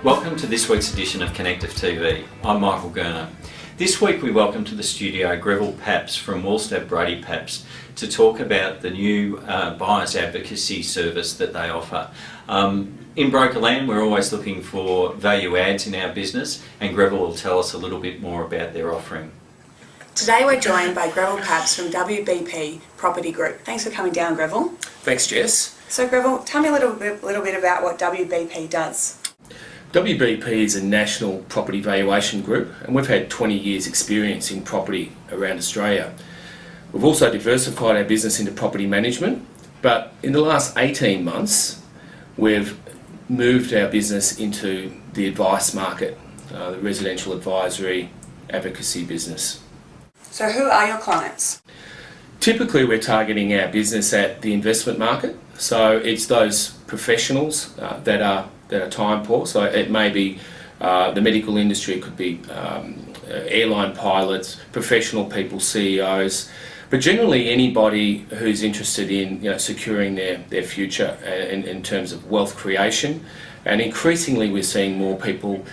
Welcome to this week's edition of Connective TV. I'm Michael Gurner. This week we welcome to the studio Greville Pabst from Wallstab Brady Pabst to talk about the new buyers advocacy service that they offer. In Brokerland we're always looking for value adds in our business, and Greville will tell us a little bit more about their offering. Today we're joined by Greville Pabst from WBP Property Group. Thanks for coming down, Greville. Thanks, Jess. So Greville, tell me a little bit about what WBP does. WBP is a national property valuation group, and we've had 20 years experience in property around Australia. We've also diversified our business into property management, but in the last 18 months we've moved our business into the advice market, the residential advisory advocacy business. So who are your clients? Typically we're targeting our business at the investment market, so it's those professionals that are time poor. So it may be the medical industry, it could be airline pilots, professional people, CEOs, but generally anybody who's interested in securing their future in terms of wealth creation. And increasingly we're seeing more people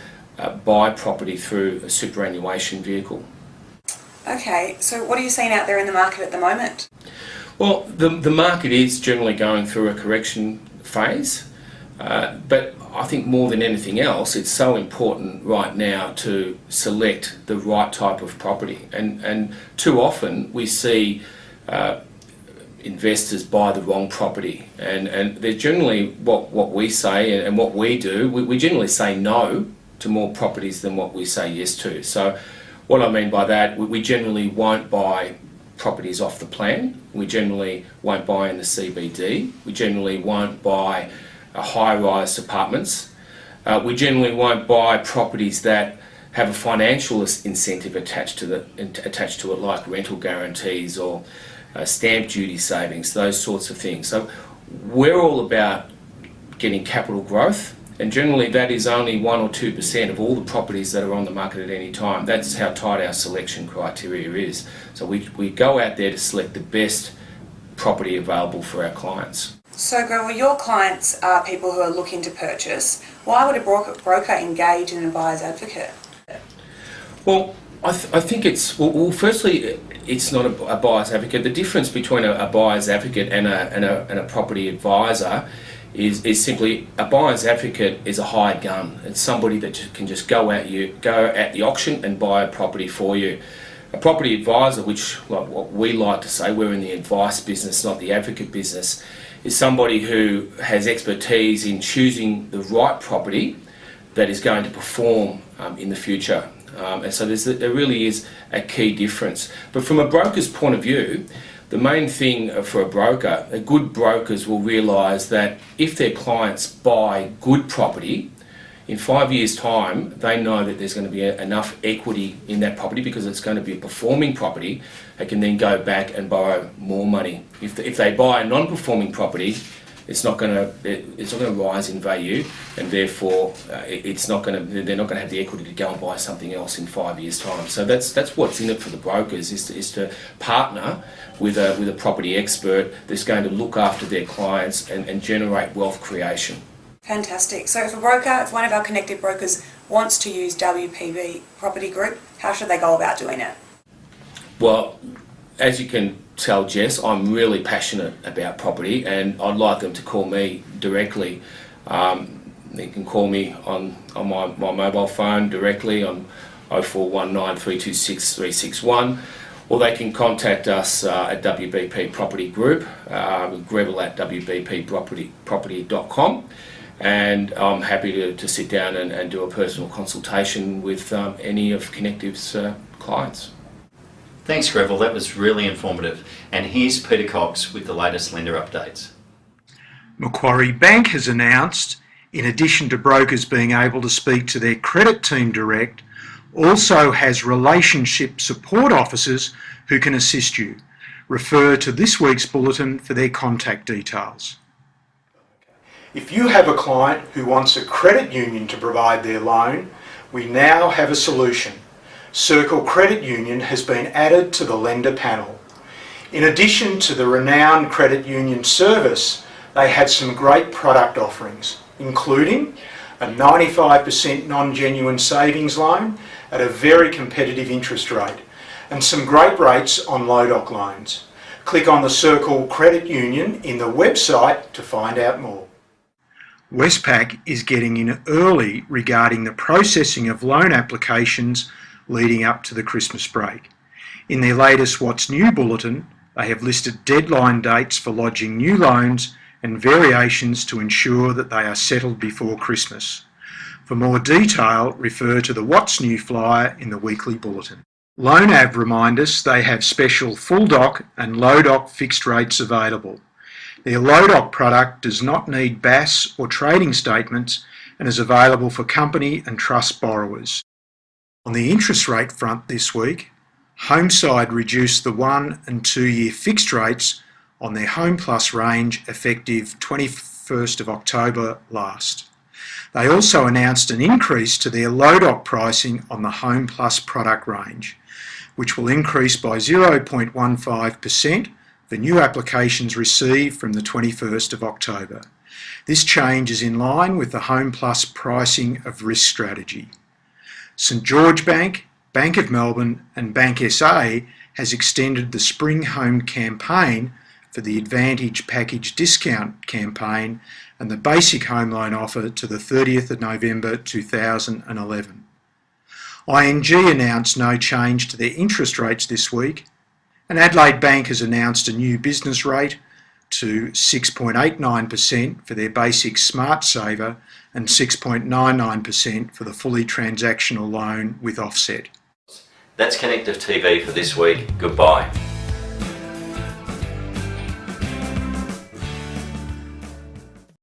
buy property through a superannuation vehicle. Okay, so what are you seeing out there in the market at the moment? Well, the market is generally going through a correction phase, but I think more than anything else, it's so important right now to select the right type of property. And too often we see investors buy the wrong property. And they're generally, what we say and what we do, we generally say no to more properties than what we say yes to. So what I mean by that, we generally won't buy properties off the plan. We generally won't buy in the CBD. We generally won't buy high-rise apartments. We generally won't buy properties that have a financial incentive attached to it, like rental guarantees or stamp duty savings, those sorts of things. So we're all about getting capital growth, and generally that is only 1 or 2% of all the properties that are on the market at any time. That's how tight our selection criteria is. So we go out there to select the best property available for our clients. So Greville, your clients are people who are looking to purchase. Why would a broker engage in a buyer's advocate? Well, I think it's, well, firstly, it's not a buyer's advocate. The difference between a buyer's advocate and a property advisor is simply a buyer's advocate is a hired gun. It's somebody that can just go at the auction and buy a property for you. A property advisor, which, like what we like to say, we're in the advice business, not the advocate business, is somebody who has expertise in choosing the right property that is going to perform in the future. And so there really is a key difference. But from a broker's point of view, the main thing for a broker, good brokers will realise that if their clients buy good property, in 5 years' time, they know that there's going to be enough equity in that property because it's going to be a performing property. They can then go back and borrow more money. If they buy a non-performing property, it's not going to rise in value, and therefore they're not going to have the equity to go and buy something else in 5 years' time. So that's what's in it for the brokers, is to partner with a property expert that's going to look after their clients and generate wealth creation. Fantastic. So if one of our connected brokers wants to use WBP Property Group, how should they go about doing it? Well, as you can tell, Jess, I'm really passionate about property, and I'd like them to call me directly. They can call me on my mobile phone directly on 0419 326 361, or they can contact us at WBP Property Group, Greville at wbpproperty.com. And I'm happy to sit down and do a personal consultation with any of Connective's clients. Thanks Greville, that was really informative. And here's Peter Cox with the latest lender updates. Macquarie Bank has announced, in addition to brokers being able to speak to their credit team direct, also has relationship support officers who can assist you. Refer to this week's bulletin for their contact details. If you have a client who wants a credit union to provide their loan, we now have a solution. Circle Credit Union has been added to the lender panel. In addition to the renowned credit union service, they have some great product offerings, including a 95% non-genuine savings loan at a very competitive interest rate, and some great rates on low doc loans. Click on the Circle Credit Union in the website to find out more. Westpac is getting in early regarding the processing of loan applications leading up to the Christmas break. In their latest What's New bulletin, they have listed deadline dates for lodging new loans and variations to ensure that they are settled before Christmas. For more detail, refer to the What's New flyer in the weekly bulletin. LoanAv remind us they have special full doc and low doc fixed rates available. Their low doc product does not need BAS or trading statements and is available for company and trust borrowers. On the interest rate front this week, Homeside reduced the 1 and 2 year fixed rates on their Home Plus range effective 21st of October last. They also announced an increase to their low doc pricing on the Home Plus product range, which will increase by 0.15% for new applications received from the 21st of October. This change is in line with the Home Plus pricing of risk strategy. St George Bank, Bank of Melbourne and Bank SA has extended the Spring Home campaign for the Advantage Package Discount campaign and the basic home loan offer to the 30th of November 2011. ING announced no change to their interest rates this week, and Adelaide Bank has announced a new business rate to 6.89% for their basic Smart Saver and 6.99% for the fully transactional loan with offset. That's Connective TV for this week. Goodbye.